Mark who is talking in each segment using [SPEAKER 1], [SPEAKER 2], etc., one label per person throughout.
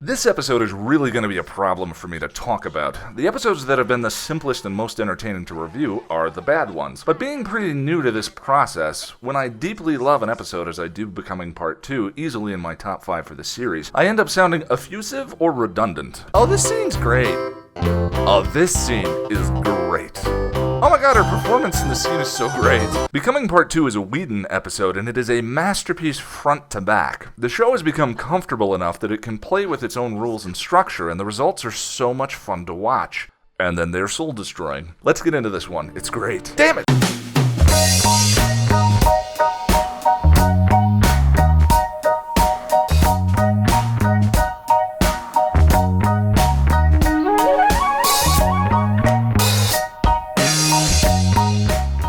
[SPEAKER 1] This episode is really going to be a problem for me to talk about. The episodes that have been the simplest and most entertaining to review are the bad ones. But being pretty new to this process, when I deeply love an episode as I do Becoming Part 2, easily in my top 5 for the series, I end up sounding effusive or redundant. Oh, this scene's great. Oh, this scene is great. Oh my god, her performance in the scene is so great. Becoming Part 2 is a Whedon episode, and it is a masterpiece front to back. The show has become comfortable enough that it can play with its own rules and structure, and the results are so much fun to watch. And then they're soul-destroying. Let's get into this one. It's great. Damn it!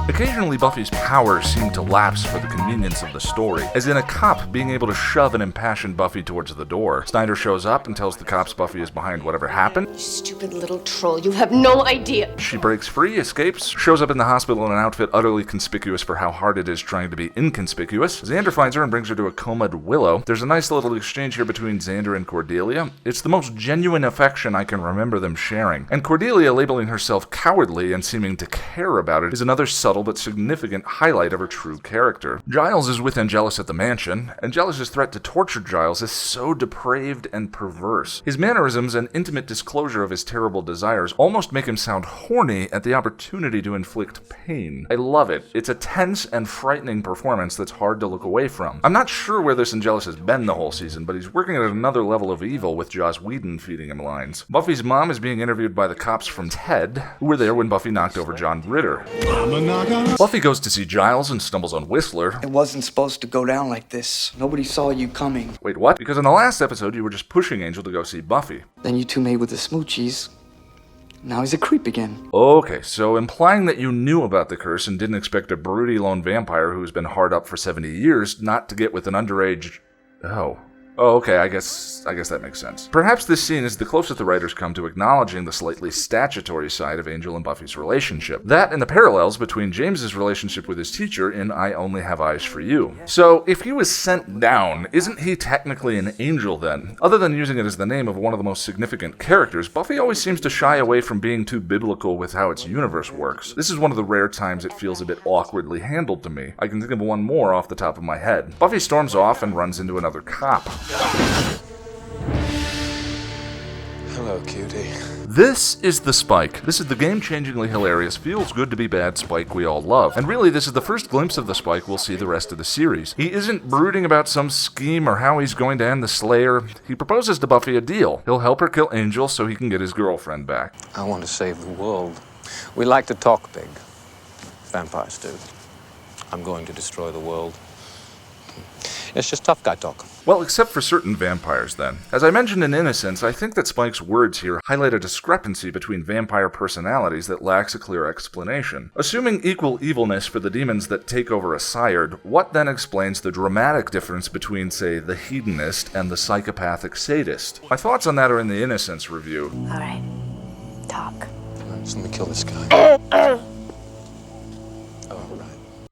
[SPEAKER 1] Occasionally, Buffy's powers seem to lapse for the convenience of the story, as in a cop being able to shove an impassioned Buffy towards the door. Snyder shows up and tells the cops Buffy is behind whatever happened.
[SPEAKER 2] You stupid little troll, you have no idea.
[SPEAKER 1] She breaks free, escapes, shows up in the hospital in an outfit utterly conspicuous for how hard it is trying to be inconspicuous. Xander finds her and brings her to a comaed Willow. There's a nice little exchange here between Xander and Cordeila. It's the most genuine affection I can remember them sharing. And Cordeila labeling herself cowardly and seeming to care about it is another subtle but significant highlight of her true character. Giles is with Angelus at the mansion, and Angelus' threat to torture Giles is so depraved and perverse. His mannerisms and intimate disclosure of his terrible desires almost make him sound horny at the opportunity to inflict pain. I love it. It's a tense and frightening performance that's hard to look away from. I'm not sure where this Angelus has been the whole season, but he's working at another level of evil with Joss Whedon feeding him lines. Buffy's mom is being interviewed by the cops from Ted, who were there when Buffy knocked over John Ritter. Buffy goes to see Giles and stumbles on Whistler.
[SPEAKER 3] It wasn't supposed to go down like this. Nobody saw you coming.
[SPEAKER 1] Wait, what? Because in the last episode, you were just pushing Angel to go see Buffy.
[SPEAKER 3] Then you two made with the smoochies. Now he's a creep again.
[SPEAKER 1] Okay, so implying that you knew about the curse and didn't expect a broody lone vampire who's been hard up for 70 years not to get with an underage... Oh, okay, I guess that makes sense. Perhaps this scene is the closest the writers come to acknowledging the slightly statutory side of Angel and Buffy's relationship. That and the parallels between James's relationship with his teacher in I Only Have Eyes for You. So, if he was sent down, isn't he technically an angel then? Other than using it as the name of one of the most significant characters, Buffy always seems to shy away from being too biblical with how its universe works. This is one of the rare times it feels a bit awkwardly handled to me. I can think of one more off the top of my head. Buffy storms off and runs into another cop.
[SPEAKER 4] Hello, cutie.
[SPEAKER 1] This is the Spike. This is the game-changingly hilarious, feels-good-to-be-bad Spike we all love. And really, this is the first glimpse of the Spike we'll see the rest of the series. He isn't brooding about some scheme or how he's going to end the Slayer. He proposes to Buffy a deal. He'll help her kill Angel so he can get his girlfriend back.
[SPEAKER 4] I want to save the world. We like to talk big. Vampires do. I'm going to destroy the world. It's just tough guy talk.
[SPEAKER 1] Well, except for certain vampires, then. As I mentioned in Innocence, I think that Spike's words here highlight a discrepancy between vampire personalities that lacks a clear explanation. Assuming equal evilness for the demons that take over a Syard, what then explains the dramatic difference between, say, the hedonist and the psychopathic sadist? My thoughts on that are in the Innocence review.
[SPEAKER 2] All right, talk.
[SPEAKER 4] All right, just let me kill this guy.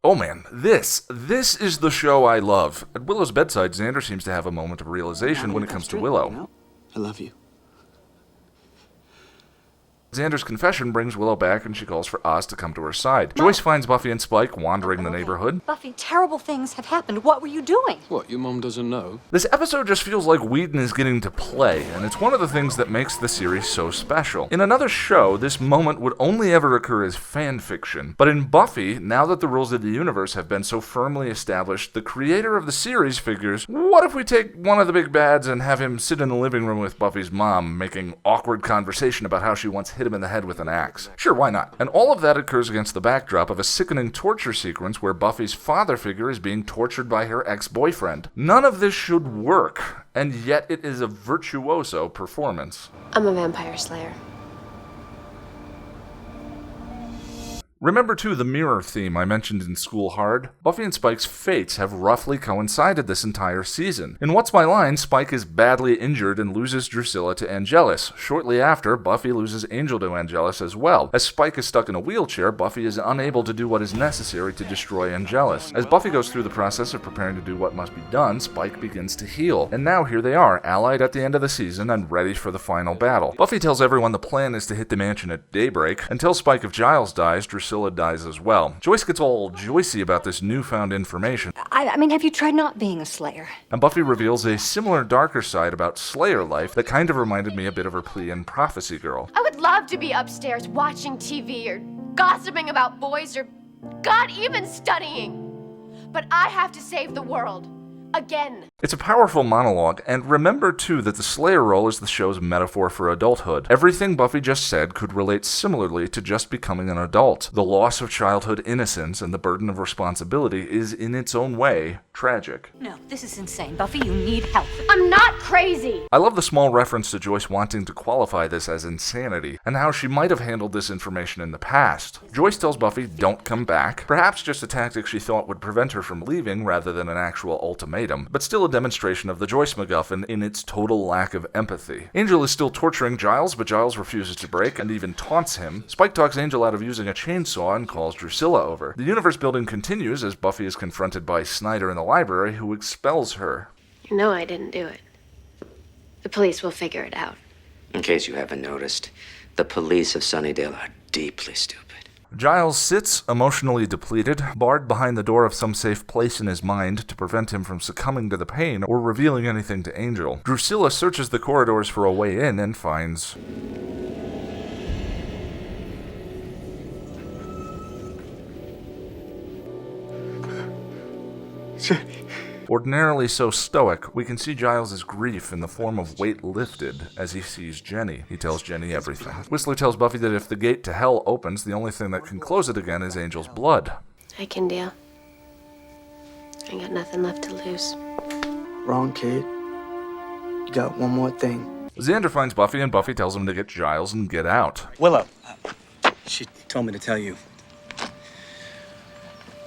[SPEAKER 1] Oh man, this is the show I love. At Willow's bedside, Xander seems to have a moment of realization when it comes to Willow.
[SPEAKER 3] I love you.
[SPEAKER 1] Xander's confession brings Willow back and she calls for Oz to come to her side. Joyce finds Buffy and Spike wandering the neighborhood.
[SPEAKER 2] Buffy, terrible things have happened. What were you doing?
[SPEAKER 4] What, your mom doesn't know?
[SPEAKER 1] This episode just feels like Whedon is getting to play, and it's one of the things that makes the series so special. In another show, this moment would only ever occur as fan fiction. But in Buffy, now that the rules of the universe have been so firmly established, the creator of the series figures, what if we take one of the big bads and have him sit in the living room with Buffy's mom, making awkward conversation about how she once hit him in the head with an axe? Sure, why not? And all of that occurs against the backdrop of a sickening torture sequence where Buffy's father figure is being tortured by her ex-boyfriend. None of this should work, and yet it is a virtuoso performance.
[SPEAKER 2] I'm a vampire slayer.
[SPEAKER 1] Remember too the mirror theme I mentioned in School Hard? Buffy and Spike's fates have roughly coincided this entire season. In What's My Line, Spike is badly injured and loses Drusilla to Angelus. Shortly after, Buffy loses Angel to Angelus as well. As Spike is stuck in a wheelchair, Buffy is unable to do what is necessary to destroy Angelus. As Buffy goes through the process of preparing to do what must be done, Spike begins to heal. And now here they are, allied at the end of the season and ready for the final battle. Buffy tells everyone the plan is to hit the mansion at daybreak. Until Spike if Giles dies, Drusilla dies as well. Joyce gets all Joycey about this newfound information.
[SPEAKER 2] I mean, have you tried not being a Slayer?
[SPEAKER 1] And Buffy reveals a similar darker side about Slayer life that kind of reminded me a bit of her plea in Prophecy Girl.
[SPEAKER 5] I would love to be upstairs watching TV or gossiping about boys or, God, even studying. But I have to save the world. Again.
[SPEAKER 1] It's a powerful monologue, and remember too that the Slayer role is the show's metaphor for adulthood. Everything Buffy just said could relate similarly to just becoming an adult. The loss of childhood innocence and the burden of responsibility is, in its own way, tragic.
[SPEAKER 2] No, this is insane. Buffy, you need help.
[SPEAKER 5] I'm not crazy.
[SPEAKER 1] I love the small reference to Joyce wanting to qualify this as insanity, and how she might have handled this information in the past. Joyce tells Buffy, don't come back, perhaps just a tactic she thought would prevent her from leaving rather than an actual ultimatum, but still a demonstration of the Joyce MacGuffin in its total lack of empathy. Angel is still torturing Giles, but Giles refuses to break and even taunts him. Spike talks Angel out of using a chainsaw and calls Drusilla over. The universe building continues as Buffy is confronted by Snyder in the library, who expels her.
[SPEAKER 5] You know I didn't do it. The police will figure it out.
[SPEAKER 6] In case you haven't noticed, the police of Sunnydale are deeply stupid.
[SPEAKER 1] Giles sits, emotionally depleted, barred behind the door of some safe place in his mind to prevent him from succumbing to the pain or revealing anything to Angel. Drusilla searches the corridors for a way in and finds... Ordinarily so stoic, we can see Giles' grief in the form of weight lifted as he sees Jenny. He tells Jenny everything. Whistler tells Buffy that if the gate to hell opens, the only thing that can close it again is Angel's blood.
[SPEAKER 5] I can deal. I got nothing left to lose.
[SPEAKER 3] Wrong, kid. You got one more thing.
[SPEAKER 1] Xander finds Buffy and Buffy tells him to get Giles and get out.
[SPEAKER 7] Willow, she told me to tell you.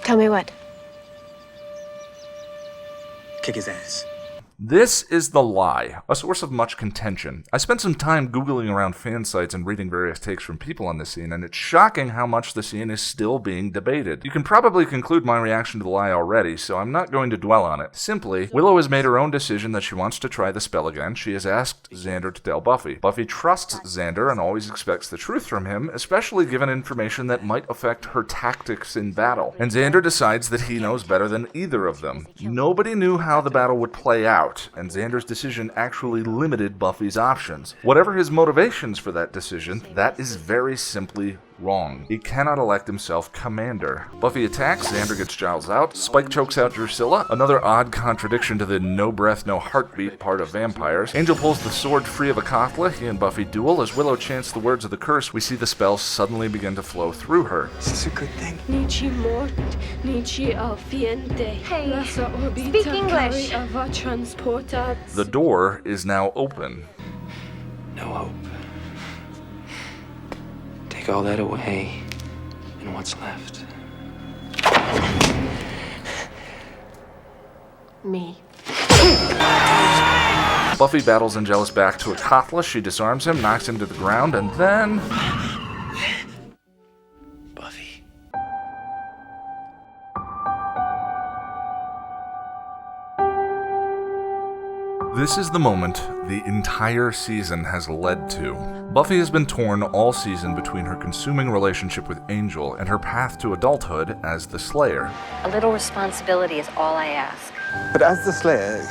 [SPEAKER 5] Tell me what?
[SPEAKER 7] Kick his ass.
[SPEAKER 1] This is The Lie, a source of much contention. I spent some time Googling around fan sites and reading various takes from people on this scene, and it's shocking how much the scene is still being debated. You can probably conclude my reaction to The Lie already, so I'm not going to dwell on it. Simply, Willow has made her own decision that she wants to try the spell again. She has asked Xander to tell Buffy. Buffy trusts Xander and always expects the truth from him, especially given information that might affect her tactics in battle. And Xander decides that he knows better than either of them. Nobody knew how the battle would play out, and Xander's decision actually limited Buffy's options. Whatever his motivations for that decision, that is very simply wrong. He cannot elect himself commander. Buffy attacks, Xander gets Giles out, Spike chokes out Drusilla, another odd contradiction to the no breath, no heartbeat part of vampires. Angel pulls the sword free of Akatla, he and Buffy duel. As Willow chants the words of the curse, we see the spell suddenly begin to flow through her.
[SPEAKER 3] Is this a good thing?
[SPEAKER 8] Nici mort, nici alfiente.
[SPEAKER 2] Hey, speak English.
[SPEAKER 1] The door is now open.
[SPEAKER 6] No hope. Take all that away, and what's left?
[SPEAKER 5] Me.
[SPEAKER 1] Buffy battles Angelus back to Akatla, she disarms him, knocks him to the ground, and then...
[SPEAKER 6] Buffy.
[SPEAKER 1] This is the moment the entire season has led to. Buffy has been torn all season between her consuming relationship with Angel and her path to adulthood as the Slayer.
[SPEAKER 9] A little responsibility is all I ask.
[SPEAKER 10] But as the Slayer,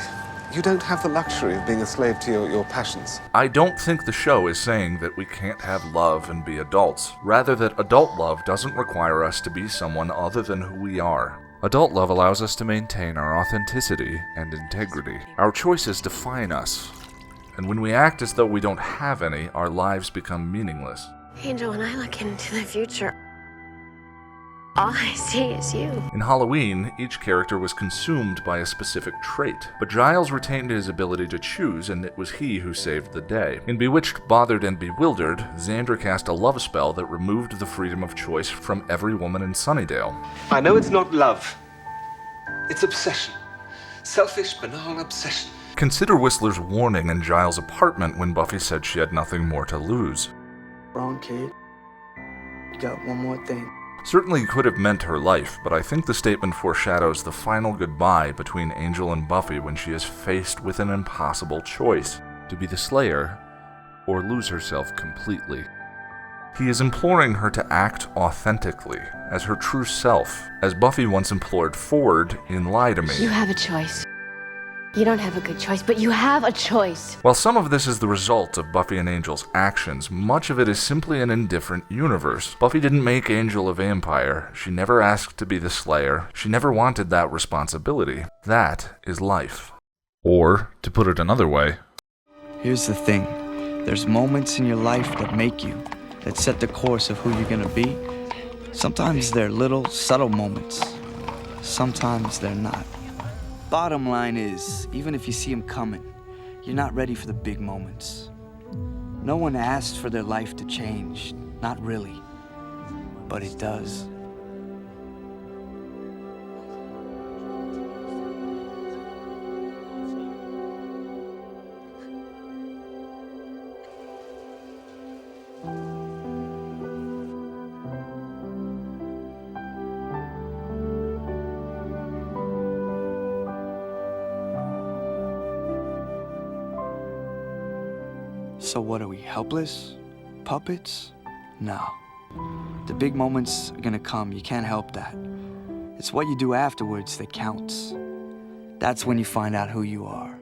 [SPEAKER 10] you don't have the luxury of being a slave to your passions.
[SPEAKER 1] I don't think the show is saying that we can't have love and be adults. Rather, that adult love doesn't require us to be someone other than who we are. Adult love allows us to maintain our authenticity and integrity. Our choices define us. And when we act as though we don't have any, our lives become meaningless.
[SPEAKER 5] Angel, when I look into the future,
[SPEAKER 8] All I see is you.
[SPEAKER 1] In Halloween, each character was consumed by a specific trait, but Giles retained his ability to choose, and it was he who saved the day. In Bewitched, Bothered, and Bewildered, Xander cast a love spell that removed the freedom of choice from every woman in Sunnydale.
[SPEAKER 10] I know it's not love. It's obsession. Selfish, banal obsession.
[SPEAKER 1] Consider Whistler's warning in Giles' apartment when Buffy said she had nothing more to lose.
[SPEAKER 3] Wrong, kid. You got one more thing.
[SPEAKER 1] Certainly could have meant her life, but I think the statement foreshadows the final goodbye between Angel and Buffy when she is faced with an impossible choice, to be the Slayer or lose herself completely. He is imploring her to act authentically, as her true self, as Buffy once implored Ford in Lie to Me.
[SPEAKER 5] You have a choice. You don't have a good choice, but you have a choice.
[SPEAKER 1] While some of this is the result of Buffy and Angel's actions, much of it is simply an indifferent universe. Buffy didn't make Angel a vampire. She never asked to be the Slayer. She never wanted that responsibility. That is life. Or, to put it another way,
[SPEAKER 11] here's the thing. There's moments in your life that make you, that set the course of who you're gonna be. Sometimes they're little, subtle moments. Sometimes they're not. Bottom line is, even if you see them coming, you're not ready for the big moments. No one asked for their life to change, not really, but it does. So what are we, helpless? Puppets? No. The big moments are gonna come, you can't help that. It's what you do afterwards that counts. That's when you find out who you are.